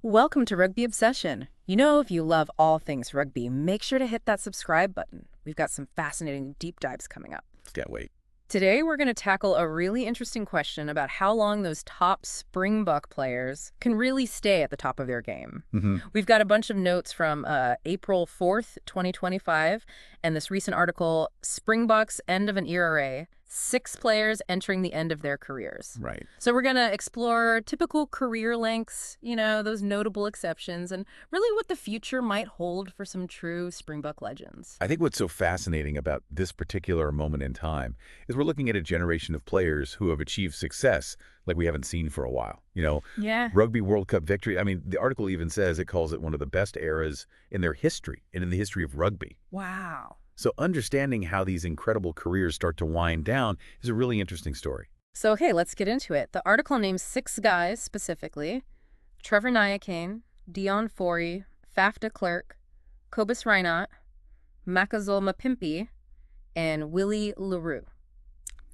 Welcome to Rugby Obsession. You know, if you love all things rugby, make sure to hit that subscribe button. We've got some fascinating deep dives coming up. Can't wait. Today, we're going to tackle a really interesting question about how long those top Springbok players can really stay at the top of their game. We've got a bunch of notes from April 4th, 2025, and this recent article, Springboks End of an Era, 6 players entering the end of their careers. Right. So we're going to explore typical career lengths, those notable exceptions, and really what the future might hold for some true Springbok legends. I think what's so fascinating about this particular moment in time is we're looking at a generation of players who have achieved success like we haven't seen for a while. Yeah. Rugby World Cup victory. I mean, the article even says it calls it one of the best eras in their history and in the history of rugby. Wow. So understanding how these incredible careers start to wind down is a really interesting story. So, okay, let's get into it. The article names 6 guys specifically: Trevor Nyakane, Deon Fourie, Faf De Klerk, Cobus Reinach, Makazole Mapimpi, and Willie le Roux.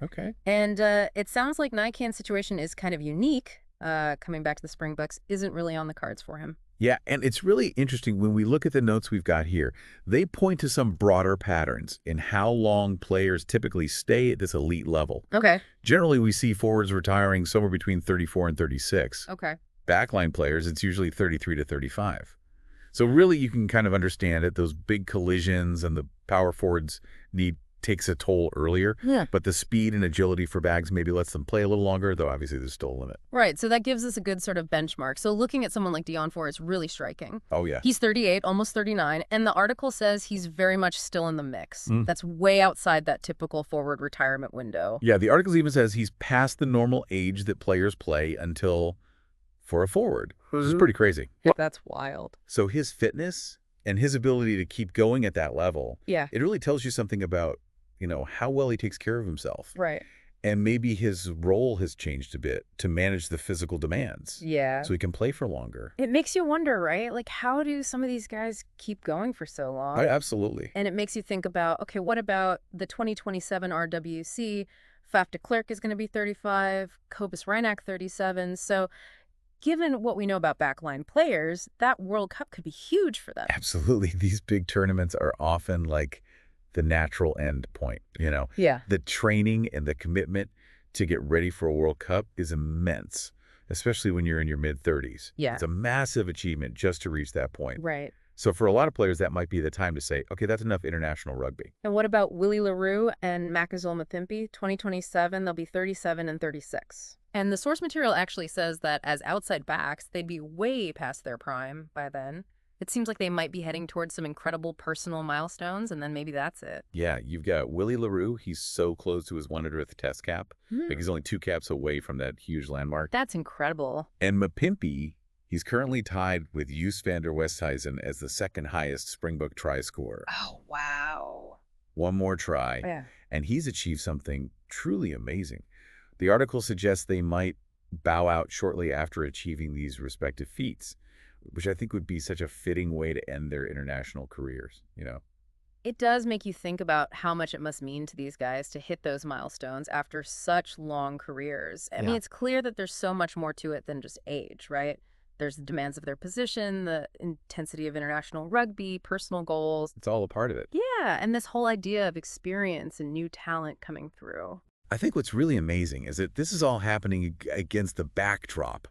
Okay. And it sounds like Nyakane's situation is kind of unique. Coming back to the Springboks isn't really on the cards for him. Yeah, and it's really interesting when we look at the notes we've got here. They point to some broader patterns in how long players typically stay at this elite level. Okay. Generally, we see forwards retiring somewhere between 34 and 36. Okay. Backline players, it's usually 33 to 35. So really, you can kind of understand it. Those big collisions and the power forwards need takes a toll earlier. Yeah. But the speed and agility for bags maybe lets them play a little longer, though obviously there's still a limit. Right. So that gives us a good sort of benchmark. So looking at someone like Deon Fourie is really striking. Oh, yeah. He's 38, almost 39, and the article says he's very much still in the mix. That's way outside that typical forward retirement window. Yeah, the article even says he's past the normal age that players play until for a forward. This is pretty crazy. That's wild. So his fitness and his ability to keep going at that level, Yeah. it really tells you something about, how well he takes care of himself. Right. And maybe his role has changed a bit to manage the physical demands. Yeah. So he can play for longer. It makes you wonder, right? Like, how do some of these guys keep going for so long? Absolutely. And it makes you think about, okay, what about the 2027 RWC? Faf De Klerk is going to be 35, Cobus Reinach 37. So given what we know about backline players, that World Cup could be huge for them. Absolutely. These big tournaments are often like the natural end point, Yeah. The training and the commitment to get ready for a World Cup is immense, especially when you're in your mid-30s. Yeah. It's a massive achievement just to reach that point. Right. So for a lot of players, that might be the time to say, okay, that's enough international rugby. And what about Willie le Roux and Makazole Mapimpi? 2027, they'll be 37 and 36. And the source material actually says that as outside backs, they'd be way past their prime by then. It seems like they might be heading towards some incredible personal milestones, and then maybe that's it. Yeah, you've got Willie le Roux. He's so close to his 100th test cap. Like he's only 2 caps away from that huge landmark. That's incredible. And Mapimpi, he's currently tied with Joos van der Westhuizen as the second highest Springbok try scorer. Oh, wow. One more try, Yeah. and he's achieved something truly amazing. The article suggests they might bow out shortly after achieving these respective feats, which I think would be such a fitting way to end their international careers, It does make you think about how much it must mean to these guys to hit those milestones after such long careers. I mean, it's clear that there's so much more to it than just age, right? There's the demands of their position, the intensity of international rugby, personal goals. It's all a part of it. Yeah, and this whole idea of experience and new talent coming through. I think what's really amazing is that this is all happening against the backdrop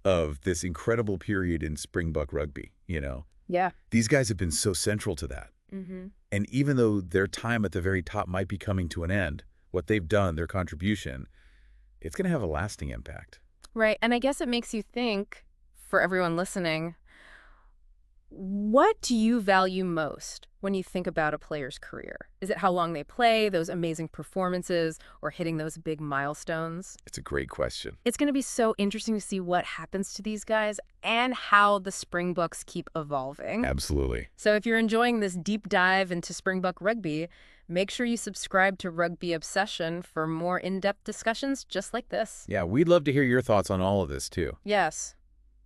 of this incredible period in Springbok rugby, Yeah. These guys have been so central to that. And even though their time at the very top might be coming to an end, what they've done, their contribution, it's going to have a lasting impact. Right, and I guess it makes you think, for everyone listening, what do you value most when you think about a player's career? Is it how long they play, those amazing performances, or hitting those big milestones? It's a great question. It's going to be so interesting to see what happens to these guys and how the Springboks keep evolving. Absolutely. So if you're enjoying this deep dive into Springbok rugby, make sure you subscribe to Rugby Obsession for more in-depth discussions just like this. Yeah, we'd love to hear your thoughts on all of this, too. Yes.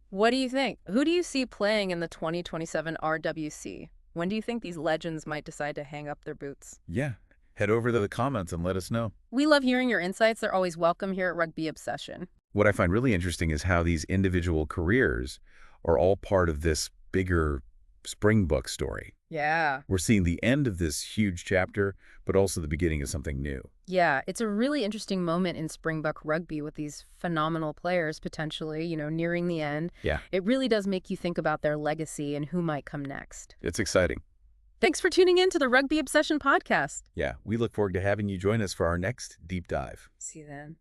What do you think? Who do you see playing in the 2027 RWC? When do you think these legends might decide to hang up their boots? Yeah, head over to the comments and let us know. We love hearing your insights. They're always welcome here at Rugby Obsession. What I find really interesting is how these individual careers are all part of this bigger Springbok story. Yeah. We're seeing the end of this huge chapter, but also the beginning of something new. Yeah, it's a really interesting moment in Springbok rugby with these phenomenal players potentially, nearing the end. Yeah. It really does make you think about their legacy and who might come next. It's exciting. Thanks for tuning in to the Rugby Obsession podcast. Yeah, we look forward to having you join us for our next deep dive. See you then.